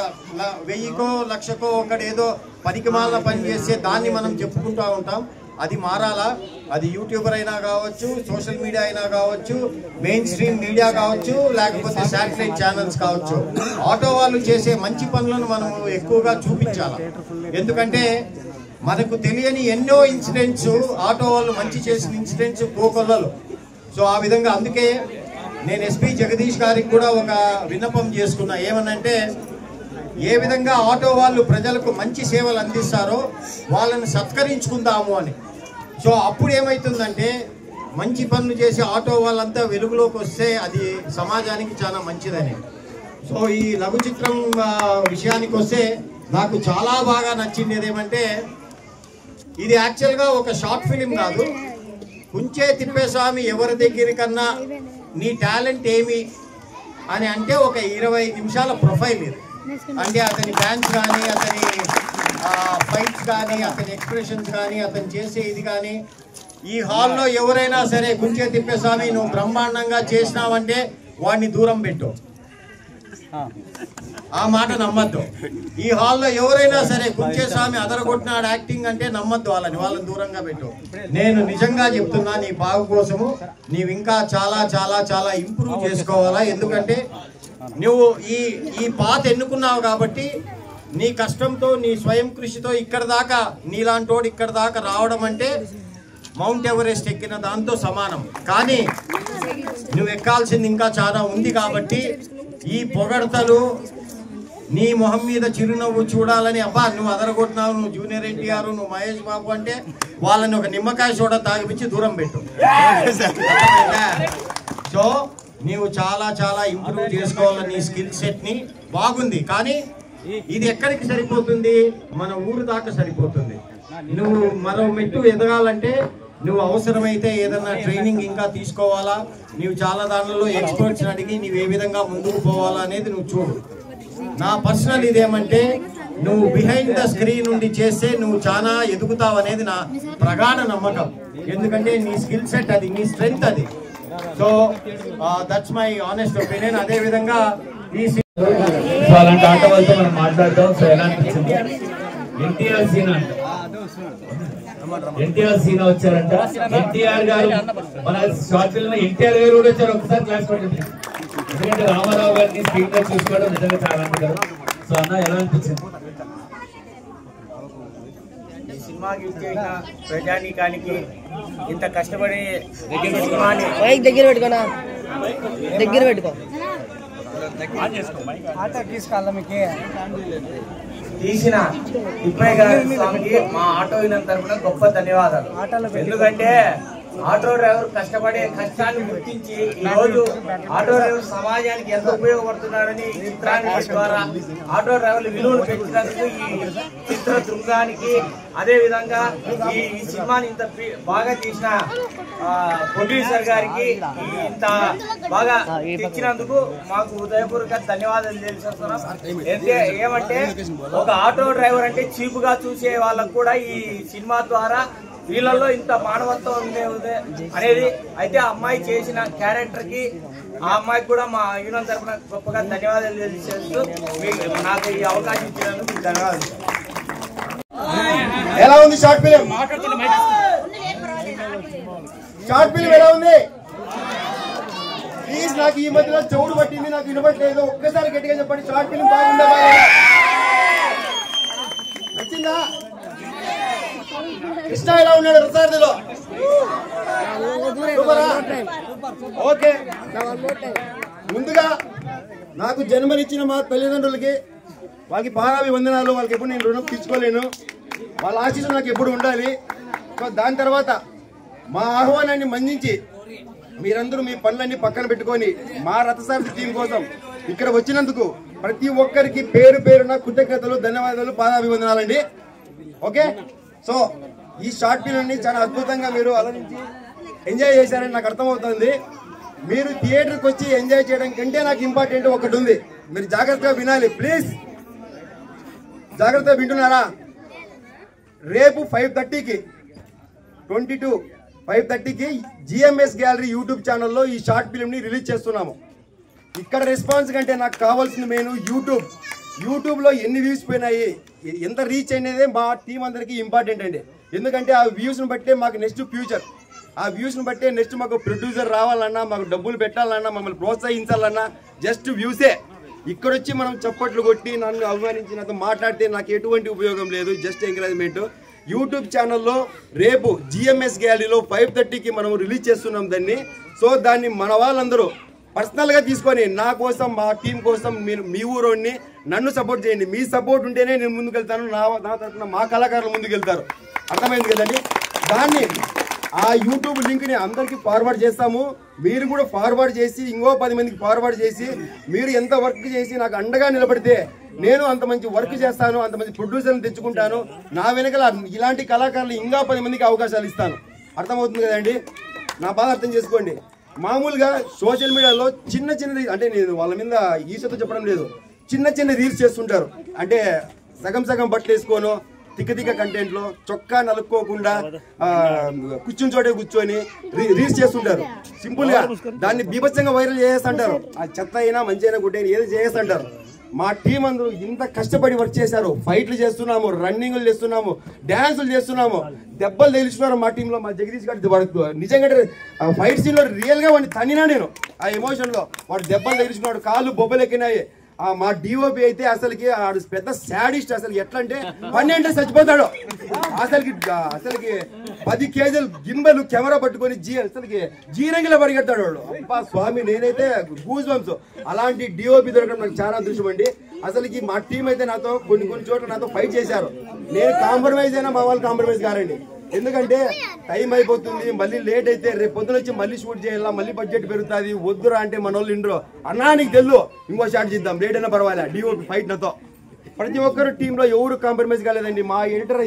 1000కో 1,00,000కో ఒకటి ఏదో పనికిమాల పని చేస్తే దాన్ని మనం చెప్పుకుంటూ ఉంటాం. అది మారాలా. అది యూట్యూబర్ అయినా కావచ్చు, సోషల్ మీడియా అయినా కావచ్చు, మెయిన్ స్ట్రీమ్ మీడియా కావచ్చు, లేకపోతే శాటిలైట్ ఛానల్స్ కావచ్చు. ఆటో వాళ్ళు చేసే మంచి పనులను మనం ఎక్కువగా చూపించాలి. ఎందుకంటే మనకు తెలియని ఎన్నో ఇన్సిడెంట్స్, ఆటో వాళ్ళు మంచి చేసిన ఇన్సిడెంట్స్ కోకొల్లలు. సో ఆ విధంగా అందుకే నేను ఎస్పీ జగదీష్ గారికి కూడా ఒక విన్నపం చేసుకున్నా. ఏమనంటే, ఏ విధంగా ఆటో వాళ్ళు ప్రజలకు మంచి సేవలు అందిస్తారో వాళ్ళని సత్కరించుకుందాము అని. సో అప్పుడు ఏమవుతుందంటే, మంచి పనులు చేసి ఆటో వాళ్ళంతా వెలుగులోకి వస్తే అది సమాజానికి చాలా మంచిదని. సో ఈ లఘు చిత్రం విషయానికి వస్తే నాకు చాలా బాగా నచ్చింది ఏమంటే, ఇది యాక్చువల్గా ఒక షార్ట్ ఫిలిం కాదు. కుంచే తిప్పేస్వామి ఎవరి దగ్గరికన్నా నీ టాలెంట్ ఏమి అని అంటే ఒక 20 నిమిషాల ప్రొఫైల్ ఇది. అంటే అతని డాన్స్ కానీ, అతని ఫైట్స్ కానీ, అతని ఎక్స్ప్రెషన్స్ కానీ, అతను చేసే ఇది కానీ, ఈ హాల్లో ఎవరైనా సరే కుంచే తిప్పేస్వామి నువ్వు బ్రహ్మాండంగా చేసినావంటే వాడిని దూరం పెట్టు. ఆ మాట నమ్మద్దు. ఈ హాల్లో ఎవరైనా సరే కుంచే స్వామి అదరగొట్టినాడు యాక్టింగ్ అంటే నమ్మద్దు, వాళ్ళని దూరంగా పెట్టు. నేను నిజంగా చెప్తున్నా, నీ బాగు కోసము నీవు ఇంకా చాలా చాలా చాలా ఇంప్రూవ్ చేసుకోవాలా. ఎందుకంటే నువ్వు ఈ పాత ఎన్నుకున్నావు కాబట్టి నీ కష్టంతో, నీ స్వయం కృషితో ఇక్కడ దాకా, నీలాంటోడు ఇక్కడ దాకా రావడం అంటే మౌంట్ ఎవరెస్ట్ ఎక్కిన దాంతో సమానం. కానీ నువ్వు ఎక్కాల్సింది ఇంకా చాలా ఉంది. కాబట్టి ఈ పొగడతలు, నీ మొహం మీద చిరునవ్వు చూడాలని, అబ్బా నువ్వు అదరగొట్టినావు, నువ్వు జూనియర్ ఎన్టీఆర్, నువ్వు మహేష్ బాబు అంటే వాళ్ళని ఒక నిమ్మకాయ సోడా తాగిపించి దూరం పెట్టు. సో నీవు చాలా చాలా ఇంప్రూవ్ చేసుకోవాలి నీ స్కిల్ సెట్ని. బాగుంది, కానీ ఇది ఎక్కడికి సరిపోతుంది? మన ఊరు దాకా సరిపోతుంది. నువ్వు మరో మెట్టు ఎదగాలంటే నువ్వు అవసరమైతే ఏదన్నా ట్రైనింగ్ ఇంకా తీసుకోవాలా. నువ్వు చాలా దానిలో ఎక్స్పర్ట్స్ని అడిగి నువ్వు ఏ విధంగా ముందుకు పోవాలా అనేది నువ్వు చూడు. నా పర్సనల్ ఇదేమంటే, నువ్వు బిహైండ్ ద స్క్రీన్ నుండి చేస్తే నువ్వు చాలా ఎదుగుతావు అనేది నా ప్రగాఢ నమ్మకం. ఎందుకంటే నీ స్కిల్ సెట్ అది, నీ స్ట్రెంగ్త్ అది. So that's my honest opinion. అదే విధంగా ఈ అలాంటి ఆట వాళ్ళతో మనం మాట్లాడతాం. సో ఎలా అనిపించింది? ఎన్టీఆర్ సీన్ అంట, ఎన్టీఆర్ సీన్ వచ్చారంట. ఎన్టీఆర్ గారు మన షార్ట్ ఫిల్మ్ ఎన్టీఆర్ గారు కూడా వచ్చారు. ఒకసారి క్లాస్ పట్టింది. ఎందుకంటే రామారావు గారిని స్క్రీన్ లో చూసుకోవడం నిజంగా చాలా అంటారు. సో అన్న ఎలా అనిపించింది? ఈ సినిమాకి ఇచ్చేసిన ప్రజానీకానికి ఇంత కష్టపడి సినిమాని దగ్గర పెట్టుకోనా, దగ్గర పెట్టుకో తీసిన తిప్పయ్య గారి స్వామికి మా ఆటో యూనియన్ తరఫున గొప్ప ధన్యవాదాలు. ఎందుకంటే ఆటో డ్రైవర్ కష్టపడే కష్టాన్ని గుర్తించి ఈ రోజు ఆటో డ్రైవర్ సమాజానికి ఎంత ఉపయోగపడుతున్నారని ఈ చిత్రాన్ని ద్వారా ఆటో డ్రైవర్లు విలువలు పెంచినందుకు ఈ ఇతర దృంగానికి అదే విధంగా ఈ సినిమాని ఇంత బాగా తీసిన ప్రొడ్యూసర్ గారికి ఇంత బాగా తెచ్చినందుకు మాకు హృదయపూర్వక ధన్యవాదాలు తెలియజేస్తున్నాం. ఏమంటే ఒక ఆటో డ్రైవర్ అంటే చీప్ గా చూసే వాళ్ళకు కూడా ఈ సినిమా ద్వారా వీళ్ళల్లో ఇంత మానవత్వం ఉంది అనేది. అయితే ఆ అమ్మాయి చేసిన క్యారెక్టర్ కి ఆ అమ్మాయికి కూడా మా యూనియన్ తరఫున గొప్పగా ధన్యవాదాలు తెలియజేస్తూ నాకు ఈ అవకాశం ఇచ్చినందుకు మీకు ధన్యవాదాలు. ఎలా ఉంది షార్ట్ ఫిలిం? షార్ట్ ఫిలిం ఎలా ఉంది? ప్లీజ్ నాకు ఈ మధ్యలో చెవుడు పట్టింది, నాకు వినపట్లేదు. ఒక్కసారి గట్టిగా చెప్పండి, షార్ట్ ఫిలిం బాగుందా? నచ్చిందా? కృష్ణ ఎలా ఉన్నాడు రసార్థిలో? ఓకే. ముందుగా నాకు జన్మనిచ్చిన మా తల్లిదండ్రులకి వాళ్ళకి పాదాభి వందనాలు. వాళ్ళకి ఎప్పుడు నేను రుణం తీర్చుకోలేను. వాళ్ళ ఆశీస్సులు నాకు ఎప్పుడు ఉండాలి. దాని తర్వాత మా ఆహ్వానాన్ని మన్నించి మీరందరూ మీ పనులన్నీ పక్కన పెట్టుకొని మా రథసారథి టీం కోసం ఇక్కడ వచ్చినందుకు ప్రతి ఒక్కరికి పేరు పేరున కృతజ్ఞతలు, ధన్యవాదాలు, పాదాభివందనాలండి. ఓకే. సో ఈ షార్ట్ ఫిల్మ్ని చాలా అద్భుతంగా మీరు అలరించి ఎంజాయ్ చేశారని నాకు అర్థమవుతుంది. మీరు థియేటర్కి వచ్చి ఎంజాయ్ చేయడం కంటే నాకు ఇంపార్టెంట్ ఒకటి ఉంది. మీరు జాగ్రత్తగా వినాలి ప్లీజ్. జాగ్రత్తగా వింటున్నారా? రేపు 5:30కి 5:30కి జిఎంఎస్ గ్యాలరీ యూట్యూబ్ ఛానల్లో ఈ షార్ట్ ఫిల్మ్ని రిలీజ్ చేస్తున్నాము. ఇక్కడ రెస్పాన్స్ కంటే నాకు కావాల్సిన మెయిన్ యూట్యూబ్లో ఎన్ని వ్యూస్ పోయినాయి, ఎంత రీచ్ అయినదే మా టీం అందరికీ ఇంపార్టెంట్ అండి. ఎందుకంటే ఆ వ్యూస్ని బట్టే మాకు నెక్స్ట్ ఫ్యూచర్, ఆ వ్యూస్ని బట్టే నెక్స్ట్ మాకు ప్రొడ్యూసర్ రావాలన్నా, మాకు డబ్బులు పెట్టాలన్నా, మమ్మల్ని ప్రోత్సహించాలన్నా జస్ట్ వ్యూసే. ఇక్కడొచ్చి మనం చప్పట్లు కొట్టి నన్ను అవమానించి నాతో మాట్లాడితే నాకు ఎటువంటి ఉపయోగం లేదు. Just encouragement. యూట్యూబ్ ఛానల్లో రేపు జిఎంఎస్ గ్యాలరీలో 5:30కి మనం రిలీజ్ చేస్తున్నాం దాన్ని. సో దాన్ని మన వాళ్ళందరూ పర్సనల్గా తీసుకొని నా కోసం, మా టీం కోసం మీరు మీ ఊరోని నన్ను సపోర్ట్ చేయండి. మీ సపోర్ట్ ఉంటేనే నేను ముందుకెళ్తాను. నా తరఫున మా కళాకారులు ముందుకెళ్తారు. అర్థమైంది కదండి? దాన్ని ఆ యూట్యూబ్ లింక్ని అందరికీ ఫార్వర్డ్ చేస్తాము. మీరు కూడా ఫార్వర్డ్ చేసి ఇంకో 10 మందికి ఫార్వర్డ్ చేసి మీరు ఎంత వర్క్ చేసి నాకు అండగా నిలబడితే నేను అంత మంచి వర్క్ చేస్తాను, అంత మంచి ప్రొడ్యూసర్ని తెచ్చుకుంటాను. నా వెనకాల ఇలాంటి కళాకారులు ఇంకా 10 మందికి అవకాశాలు ఇస్తాను. అర్థమవుతుంది కదండి? నా బాగా అర్థం చేసుకోండి. మామూలుగా సోషల్ మీడియాలో చిన్న అంటే నేను వాళ్ళ మీద ఈసతో చెప్పడం లేదు, చిన్న రీల్స్ చేస్తుంటారు. అంటే సగం బట్టలు వేసుకోను, తిక్క కంటెంట్లో చొక్కా నలుక్కోకుండా కూర్చుని చోటే కూర్చొని రీల్స్ చేస్తుంటారు. సింపుల్ గా దాన్ని బీభత్సంగా వైరల్ చేసేస్తుంటారు. ఆ చెత్త అయినా మంచి అయినా గుడ్డ అయినా ఏదో చేసేస్తుంటారు. మా టీం అందరూ ఇంత కష్టపడి వర్క్ చేశారు. ఫైట్లు చేస్తున్నాము, రన్నింగ్లు చేస్తున్నాము, డ్యాన్సులు చేస్తున్నాము, దెబ్బలు తెలుస్తున్నారు. మా టీంలో మా జగదీష్ గారు నిజంగా ఫైట్ సీన్ లో రియల్ గా వాడిని తన్నినా నేను. ఆ ఎమోషన్ లో వాడు దెబ్బలు తెలుసుకున్నాడు, కాళ్ళు బొబ్బలెక్కినాయి. మా డిఓపి అయితే అసలుకి పెద్ద శాడిస్ట్. అసలు ఎట్లా అంటే 12 చచ్చిపోతాడు. అసలుకి 10 కేజీలు గింబెలు కెమెరా పట్టుకొని అసలుకి జీరంగిలో పరిగెడతాడు వాడు. అబ్బా స్వామి, నేనైతే గూజ్ బంప్స్. అలాంటి డిఓపి దొరకడం నాకు చాలా అదృష్టం అండి. అసలుకి మా టీం అయితే నాతో కొన్ని చోట్ల నాతో ఫైట్ చేశారు. నేను కాంప్రమైజ్ అయినా మా వాళ్ళు కాంప్రమైజ్ కారండి. ఎందుకంటే టైం అయిపోతుంది, మళ్ళీ లేట్ అయితే రేపు పొద్దున వచ్చి మళ్ళీ షూట్ చేయాలా, మళ్ళీ బడ్జెట్ పెరుగుతుంది, వద్దురా అంటే మన వాళ్ళు ఇండ్రో అన్నా నీకు తెలుసు ఇంకో షాట్ చేద్దాం, లేట్ అయినా పర్వాలే డిఓపి ఫైట్ నాతో. ప్రతి ఒక్కరు టీంలో ఎవరు కాంప్రమైజ్ కాలేదండి. మా ఎడిటర్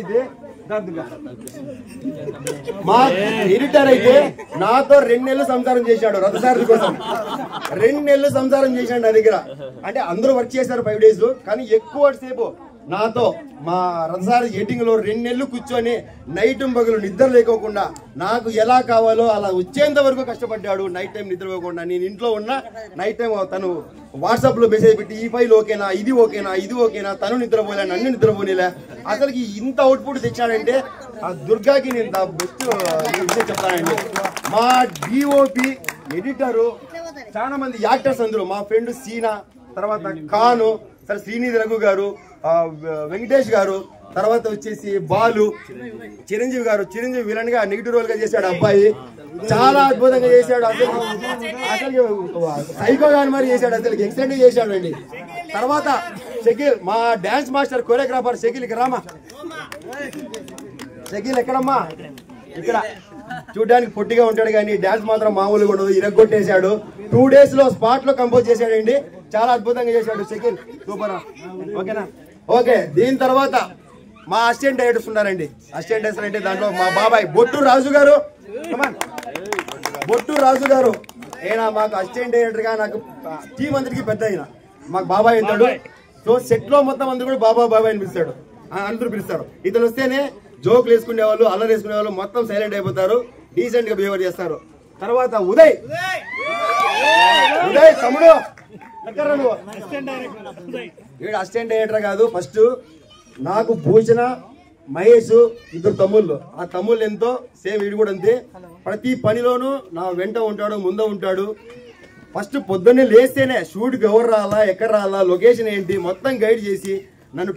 అయితే నాతో 2 నెలలు సంసారం చేశాడు రథసారథి కోసం. 2 నెలలు సంసారం చేశాడు నా దగ్గర. అంటే అందరూ వర్క్ చేశారు 5 days, కానీ ఎక్కువ సేపు నాతో మా రథసారథి ఎడిటింగ్ లో 2 నెలలు కూర్చొని నైట్ పగలు నిద్ర లేకోకుండా నాకు ఎలా కావాలో అలా వచ్చేంత వరకు కష్టపడ్డాడు. నైట్ టైం నిద్రపోకుండా. నేను ఇంట్లో ఉన్నా నైట్ టైం తను వాట్సాప్ లో మెసేజ్ పెట్టి ఈ ఫైల్ ఓకేనా, ఇది ఓకేనా, తను నిద్రపోలే, నన్ను నిద్రపోనేలే. అసలుకి ఇంత అవుట్పుట్ తెచ్చాడంటే ఆ దుర్గాకి నేను బెస్ట్ విషయం చెప్తానండి. మా డిఓపి, ఎడిటరు, చాలా మంది యాక్టర్స్ అందరూ, మా ఫ్రెండ్ సీనా, తర్వాత కాను, సరే శ్రీనిధి రఘు గారు, వెంకటేష్ గారు, తర్వాత వచ్చేసి బాలు, చిరంజీవి గారు. చిరంజీవి విలన్ గా నెగిటివ్ రోల్ గా చేశాడు. అబ్బాయి చాలా అద్భుతంగా చేశాడు. అసలు సైకో గాని మరి చేశాడు. అసలు ఎక్సలెంట్ చేశాడు అండి. తర్వాత షకీల్, మా డాన్స్ మాస్టర్ కొరియోగ్రాఫర్ షకీల్. ఇక్కడ రామా షకీల్. ఎక్కడమ్మా? ఇక్కడ. చూడడానికి పొట్టిగా ఉంటాడు కానీ డాన్స్ మాత్రం మామూలుగా ఉండదు. ఇరగొట్టేశాడు. 2 days లో స్పాట్ లో కంపోజ్ చేశాడండి. చాలా అద్భుతంగా చేశాడు షకీల్. సూపర్. ఓకేనా? ఓకే. దీని తర్వాత మా అసిస్టెంట్ డైరెక్టర్స్ ఉన్నారండి. అసిస్టెంట్ డైరెక్టర్ అంటే దాంట్లో మా బాబాయ్ బొట్టూరు రాజు గారు, బొట్టూరు రాజు గారు ఆయన మాకు అసిస్టెంట్ డైరెక్టర్ గా నాకు టీం అందరికి పెద్ద అయిన మాకు బాబాయ్ అంటాడు. సో సెట్ లో మొత్తం అందరూ కూడా బాబా బాబాయ్ అని పిలుస్తాడు, అందరూ పిలుస్తారు. ఇతను వస్తేనే జోకులు వేసుకునే వాళ్ళు, అల్లరి వేసుకునే వాళ్ళు మొత్తం సైలెంట్ అయిపోతారు, డీసెంట్ గా బిహేవ్ చేస్తారు. తర్వాత ఉదయ్ తమ్ముడు వీడు అసిస్టెంట్ డైరెక్టర్ కాదు, ఫస్ట్ నాకు భూషణ మహేష్ ఇద్దరు తమ్ముళ్ళు. ఆ తమ్ముళ్ళు ఎంతో సేమ్ వీడు కూడా అంతే. ప్రతి పనిలోనూ నా వెంట ఉంటాడు, ముందు ఉంటాడు. ఫస్ట్ పొద్దున్నే లేస్తేనే షూట్కి ఎవరు రాలా, ఎక్కడ రాలా, లొకేషన్ ఏంటి మొత్తం గైడ్ చేసి నన్ను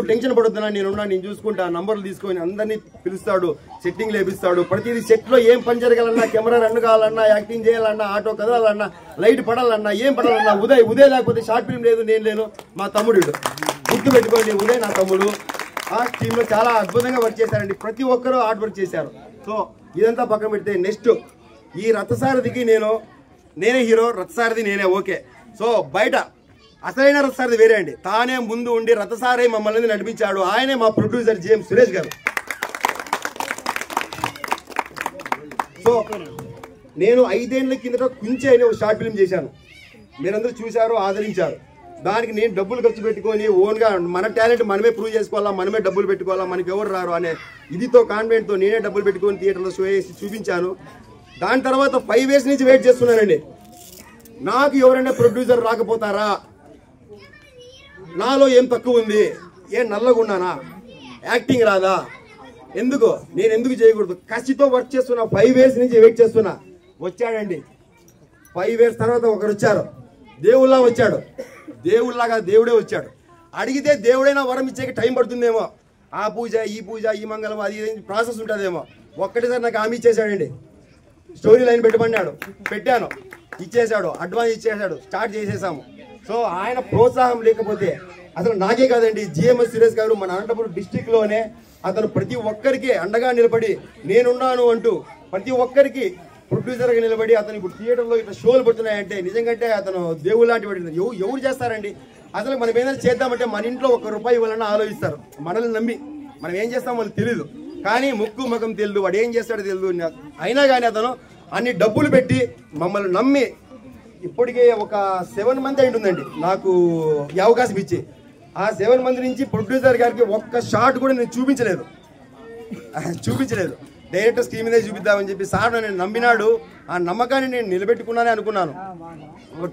టెన్షన్ పడుతున్నా, నేను చూసుకుంటా, నంబర్లు తీసుకొని అందరినీ పిలుస్తాడు, సెట్టింగ్ లేపిస్తాడు. ప్రతిదీ సెట్ లో ఏం పని జరగాలన్నా, కెమెరా రన్ కావాలన్నా, యాక్టింగ్ చేయాలన్నా, ఆటో కదలాలన్నా, లైట్ పడాలన్నా, ఏం పడాలన్నా ఉదయ్ లేకపోతే షార్ట్ ఫిల్మ్ లేదు, నేను లేను. మా తమ్ముడు గుర్తు పెట్టుకోండి, ఉదయ్ నా తమ్ముడు. ఆ టీమ్ లో చాలా అద్భుతంగా వర్క్ చేశారండి, ప్రతి ఒక్కరూ హార్డ్ వర్క్ చేశారు. సో ఇదంతా పక్కన పెడితే నెక్స్ట్ ఈ రథసారథికి నేనే హీరో, రథసారథి నేనే, ఓకే. సో బయట అసలైన రథసారథి వేరే అండి, తానే ముందు ఉండి రథసారథి మమ్మల్ని నడిపించాడు. ఆయనే మా ప్రొడ్యూసర్ జిఎం సురేష్ గారు. సో నేను 5 ఏళ్ల కిందట కుంచె అనే ఒక షార్ట్ ఫిల్మ్ చేశాను, మీరందరూ చూశారు, ఆదరించారు. దానికి నేను డబ్బులు ఖర్చు పెట్టుకొని ఓన్గా మన టాలెంట్ మనమే ప్రూవ్ చేసుకోవాలా, మనమే డబ్బులు పెట్టుకోవాలా, మనకి ఎవరు రారు అనే ఇదితో కాన్ఫిడెంట్తో నేనే డబ్బులు పెట్టుకొని థియేటర్లో షో చేసి చూపించాను. దాని తర్వాత 5 years నుంచి వెయిట్ చేస్తున్నానండి, నాకు ఎవరైనా ప్రొడ్యూసర్ రాకపోతారా, నాలో ఏం తక్కువ ఉంది, ఏం నల్లగున్నానా, యాక్టింగ్ రాదా, నేను ఎందుకు చేయకూడదు, కసితో వర్క్ చేస్తున్నా. 5 years నుంచి వెయిట్ చేస్తున్నా. వచ్చాడండి 5 years తర్వాత ఒకరు వచ్చారు, దేవుళ్ళ వచ్చాడు. దేవుళ్ళగా దేవుడే వచ్చాడు. అడిగితే దేవుడైనా వరం ఇచ్చేకి టైం పడుతుందేమో, ఆ పూజ ఈ పూజ ఈ మంగళం అది ప్రాసెస్ ఉంటుందేమో. ఒక్కటేసారి నాకు హామీ ఇచ్చేసాడండి, స్టోరీ లైన్ పెట్టమన్నాడు, పెట్టాను, ఇచ్చేసాడు, అడ్వాన్స్ ఇచ్చేసాడు, స్టార్ట్ చేసేసాము. సో ఆయన ప్రోత్సాహం లేకపోతే అసలు నాకే కాదండి, జిఎంఎస్ సురేష్ గారు మన అనంతపురం డిస్టిక్ లోనే అతను ప్రతి ఒక్కరికి అండగా నిలబడి నేనున్నాను అంటూ ప్రతి ఒక్కరికి ప్రొడ్యూసర్గా నిలబడి అతను ఇప్పుడు థియేటర్లో ఇట్లా షోలు పడుతున్నాయంటే నిజంకంటే అతను దేవుడు లాంటి వాడు. ఎవరు చేస్తారండి, అసలు మనం ఏదైనా చేద్దామంటే మన ఇంట్లో ₹1 ఇవ్వాలన్నా ఆలోచిస్తారు, మనల్ని నమ్మి. మనం ఏం చేస్తాం వాళ్ళకి తెలియదు, కానీ ముక్కు ముఖం తెలియదు, వాడు ఏం చేస్తాడో తెలియదు. అయినా కానీ అతను అన్ని డబ్బులు పెట్టి మమ్మల్ని నమ్మి ఇప్పటికే ఒక 7 మంది అయింటుందండి నాకు ఈ అవకాశం ఇచ్చి. ఆ 7 మంది నుంచి ప్రొడ్యూసర్ గారికి ఒక్క షాట్ కూడా నేను చూపించలేదు. డైరెక్టర్ స్క్రీన్ మీదే చూపిద్దామని చెప్పి సార్ నేను నమ్మినాడు. ఆ నమ్మకాన్ని నేను నిలబెట్టుకున్నానే అనుకున్నాను.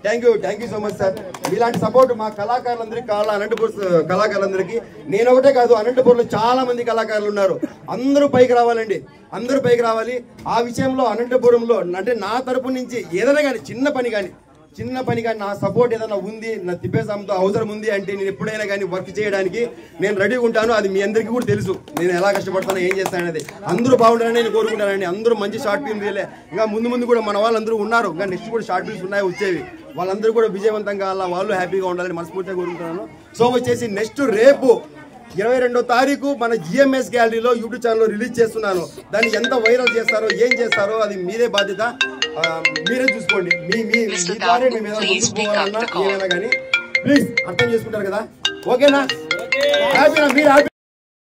Thank you so much sir. ఇలాంటి సపోర్ట్ మా కళాకారులందరికీ కావాలా, అనంతపూర్ కళాకారులందరికీ. నేను ఒకటే కాదు, అనంతపూర్లో చాలా మంది కళాకారులు ఉన్నారు. అందరూ పైకి రావాలండి, అందరూ పైకి రావాలి. ఆ విషయంలో అనంతపురంలో అంటే నా తరపు నుంచి ఏదైనా కానీ చిన్న పని కానీ నా సపోర్ట్ ఏదైనా ఉంది, నా తిప్పేసాంతో అవసరం ఉంది అంటే నేను ఎప్పుడైనా కానీ వర్క్ చేయడానికి నేను రెడీగా ఉంటాను. అది మీ అందరికీ కూడా తెలుసు, నేను ఎలా కష్టపడతానో ఏం చేస్తాను అనేది. అందరూ బాగుండాలని నేను కోరుకుంటానండి. అందరూ మంచి షార్ట్ ఫిల్మ్ తీయలే, ఇంకా ముందు కూడా మన వాళ్ళందరూ ఉన్నారు, ఇంకా నెక్స్ట్ కూడా షార్ట్ ఫిల్మ్స్ ఉన్నాయి వచ్చేవి. వాళ్ళందరూ కూడా విజయవంతంగా కావాలా, వాళ్ళు హ్యాపీగా ఉండాలని మనస్ఫూర్తిగా కోరుకుంటున్నాను. సో వచ్చేసి నెక్స్ట్ రేపు 22వ తారీఖు మన జిఎంఎస్ గ్యాలరీలో యూట్యూబ్ ఛానల్లో రిలీజ్ చేస్తున్నాను. దాన్ని ఎంత వైరల్ చేస్తారో ఏం చేస్తారో అది మీరే బాధ్యత, మీరే చూసుకోండి. మీ ద్వారా మేము ఏదైనా ముందుకు పోవాలన్నా ఏమైనా కానీ ప్లీజ్ అర్థం చేసుకుంటారు కదా, ఓకేనా? హ్యాపీనా? మీరు హ్యాపీ?